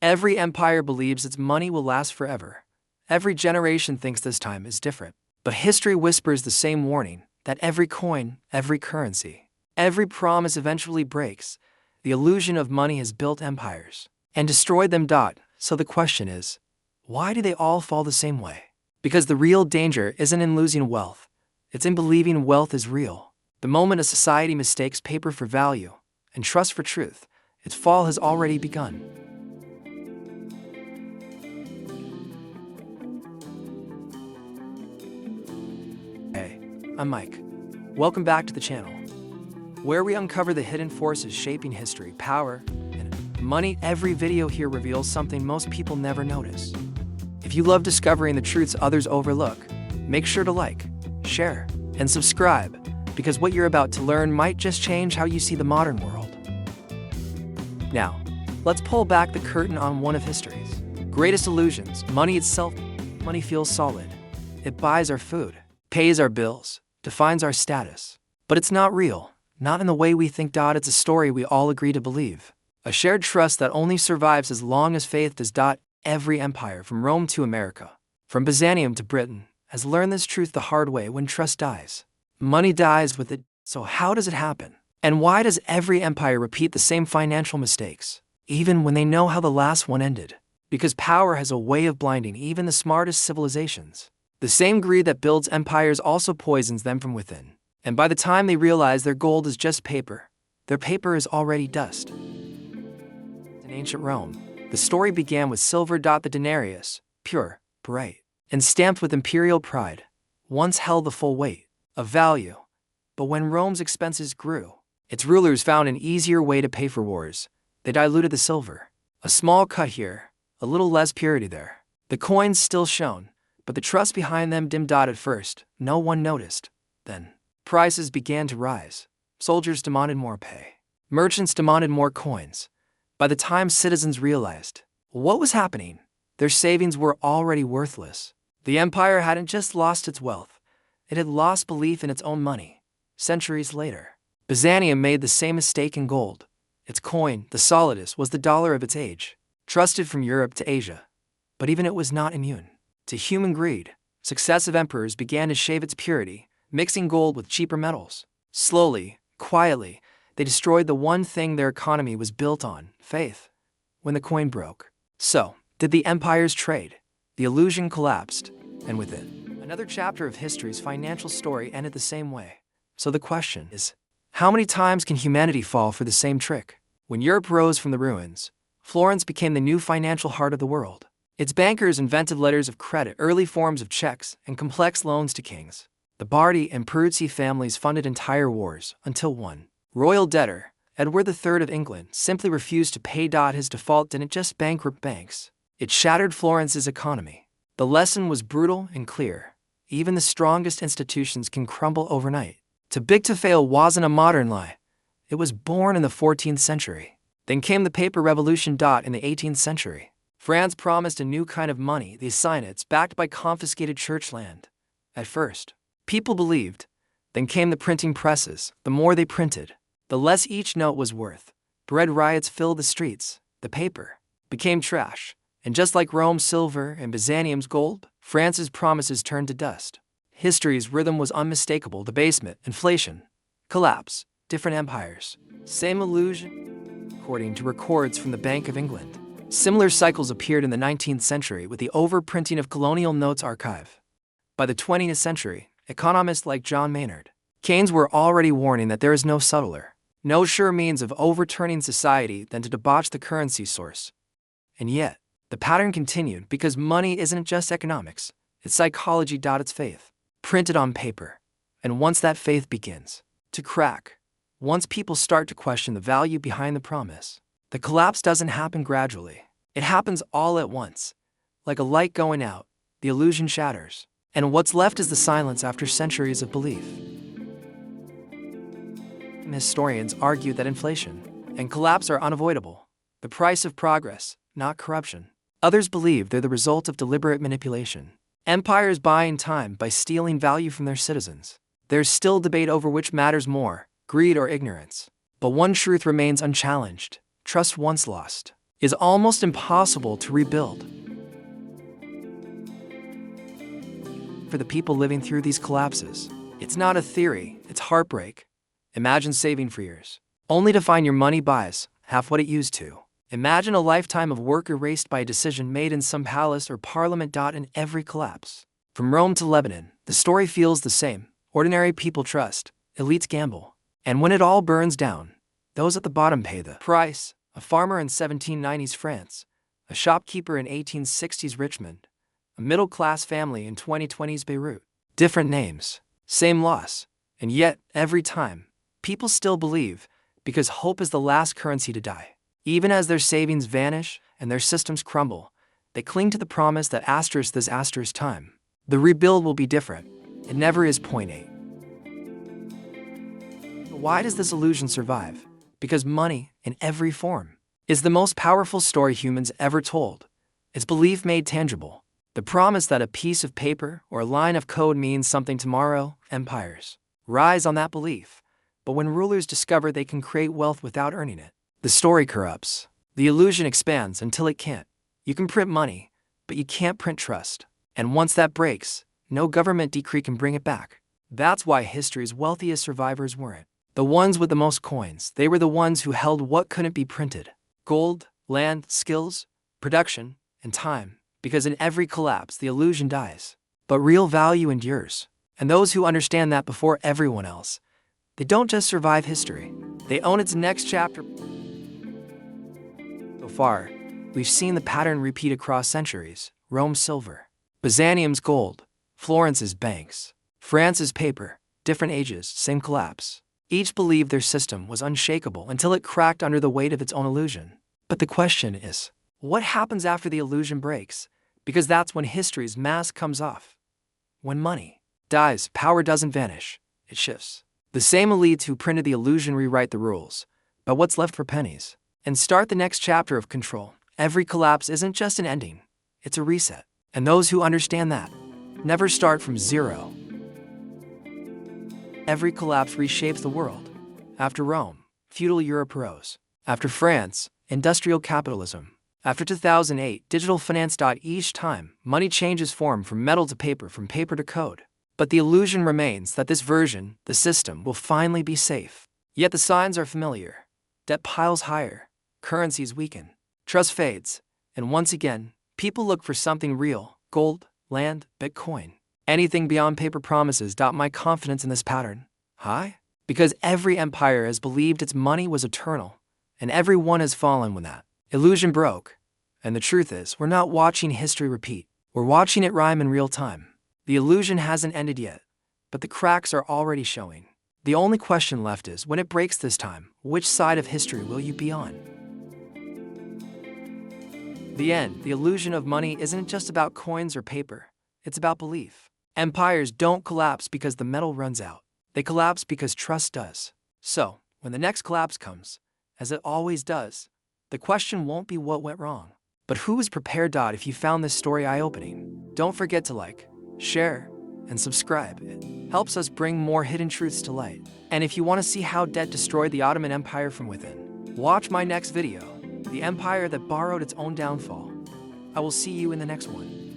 Every empire believes its money will last forever. Every generation thinks this time is different. But history whispers the same warning, that every coin, every currency, every promise eventually breaks. The illusion of money has built empires and destroyed them. So the question is, why do they all fall the same way? Because the real danger isn't in losing wealth, it's in believing wealth is real. The moment a society mistakes paper for value and trust for truth, its fall has already begun. Hey, I'm Mike. Welcome back to the channel, where we uncover the hidden forces shaping history, power, and money. Every video here reveals something most people never notice. If you love discovering the truths others overlook, make sure to like, share, and subscribe, because what you're about to learn might just change how you see the modern world. Now, let's pull back the curtain on one of history's greatest illusions, money itself. Money feels solid. It buys our food, pays our bills, defines our status. But it's not real, not in the way we think. It's a story we all agree to believe, a shared trust that only survives as long as faith does. Every empire, from Rome to America, from Byzantium to Britain, has learned this truth the hard way. When trust dies, money dies with it. So how does it happen? And why does every empire repeat the same financial mistakes, even when they know how the last one ended? Because power has a way of blinding even the smartest civilizations. The same greed that builds empires also poisons them from within. And by the time they realize their gold is just paper, their paper is already dust. In ancient Rome, the story began with silver. The denarius, pure, bright, and stamped with imperial pride, once held the full weight of value. But when Rome's expenses grew, its rulers found an easier way to pay for wars. They diluted the silver. A small cut here, a little less purity there. The coins still shone, but the trust behind them dimmed. At first, no one noticed. Then, prices began to rise. Soldiers demanded more pay. Merchants demanded more coins. By the time citizens realized what was happening, their savings were already worthless. The empire hadn't just lost its wealth, it had lost belief in its own money. Centuries later, Byzantium made the same mistake in gold. Its coin, the solidus, was the dollar of its age, trusted from Europe to Asia. But even it was not immune to human greed. Successive emperors began to shave its purity, mixing gold with cheaper metals. Slowly, quietly, they destroyed the one thing their economy was built on, faith. When the coin broke, so did the empire's trade. The illusion collapsed, and with it, another chapter of history's financial story ended the same way. So the question is, how many times can humanity fall for the same trick? When Europe rose from the ruins, Florence became the new financial heart of the world. Its bankers invented letters of credit, early forms of checks, and complex loans to kings. The Bardi and Peruzzi families funded entire wars, until one royal debtor, Edward III of England, simply refused to pay. His default didn't just bankrupt banks, it shattered Florence's economy. The lesson was brutal and clear. Even the strongest institutions can crumble overnight. Too big to fail wasn't a modern lie. It was born in the 14th century. Then came the paper revolution. In the 18th century, France promised a new kind of money, the assignats, backed by confiscated church land. At first, people believed. Then came the printing presses. The more they printed, the less each note was worth. Bread riots filled the streets. The paper became trash. And just like Rome's silver and Byzantium's gold, France's promises turned to dust. History's rhythm was unmistakable. Debasement, inflation, collapse, different empires. Same illusion. According to records from the Bank of England, similar cycles appeared in the 19th century with the overprinting of colonial notes archive. By the 20th century, economists like John Maynard Keynes were already warning that there is no subtler, no sure means of overturning society than to debauch the currency source. And yet, the pattern continued because money isn't just economics, it's psychology. It's faith, printed on paper. And once that faith begins to crack, once people start to question the value behind the promise, the collapse doesn't happen gradually. It happens all at once. Like a light going out, the illusion shatters. And what's left is the silence after centuries of belief. Historians argue that inflation and collapse are unavoidable, the price of progress, not corruption. Others believe they're the result of deliberate manipulation. Empires buying time by stealing value from their citizens. There's still debate over which matters more, greed or ignorance. But one truth remains unchallenged. Trust once lost is almost impossible to rebuild. For the people living through these collapses, it's not a theory, it's heartbreak. Imagine saving for years, only to find your money buys half what it used to. Imagine a lifetime of work erased by a decision made in some palace or parliament. In every collapse, from Rome to Lebanon, the story feels the same. Ordinary people trust, elites gamble, and when it all burns down, those at the bottom pay the price. A farmer in 1790s France, a shopkeeper in 1860s Richmond, a middle-class family in 2020s Beirut. Different names, same loss, and yet, every time, people still believe, because hope is the last currency to die. Even as their savings vanish and their systems crumble, they cling to the promise that this time, the rebuild will be different. It never is. Point 8. Why does this illusion survive? Because money, in every form, is the most powerful story humans ever told. It's belief made tangible. The promise that a piece of paper or a line of code means something tomorrow. Empires rise on that belief. But when rulers discover they can create wealth without earning it, the story corrupts. The illusion expands until it can't. You can print money, but you can't print trust. And once that breaks, no government decree can bring it back. That's why history's wealthiest survivors weren't the ones with the most coins. They were the ones who held what couldn't be printed: gold, land, skills, production, and time. Because in every collapse, the illusion dies, but real value endures. And those who understand that before everyone else, they don't just survive history, they own its next chapter. So far, we've seen the pattern repeat across centuries. Rome's silver, Byzantium's gold, Florence's banks, France's paper. Different ages, same collapse. Each believed their system was unshakable until it cracked under the weight of its own illusion. But the question is, what happens after the illusion breaks? Because that's when history's mask comes off. When money dies, power doesn't vanish, it shifts. The same elites who printed the illusion rewrite the rules, but what's left for pennies, and start the next chapter of control. Every collapse isn't just an ending, it's a reset. And those who understand that never start from zero. Every collapse reshapes the world. After Rome, feudal Europe rose. After France, industrial capitalism. After 2008, digital finance. Each time, money changes form from metal to paper, from paper to code. But the illusion remains that this version, the system, will finally be safe. Yet the signs are familiar. Debt piles higher, currencies weaken, trust fades, and once again, people look for something real: gold, land, Bitcoin. Anything beyond paper promises. My confidence in this pattern high? Because every empire has believed its money was eternal, and every one has fallen when that illusion broke. And the truth is, we're not watching history repeat, we're watching it rhyme in real time. The illusion hasn't ended yet, but the cracks are already showing. The only question left is, when it breaks this time, which side of history will you be on? The end. The illusion of money isn't just about coins or paper, it's about belief. Empires don't collapse because the metal runs out. They collapse because trust does. So, when the next collapse comes, as it always does, the question won't be what went wrong, but who is prepared. If you found this story eye-opening, don't forget to like, share, and subscribe. It helps us bring more hidden truths to light. And if you want to see how debt destroyed the Ottoman Empire from within, watch my next video, The Empire That Borrowed Its Own Downfall. I will see you in the next one.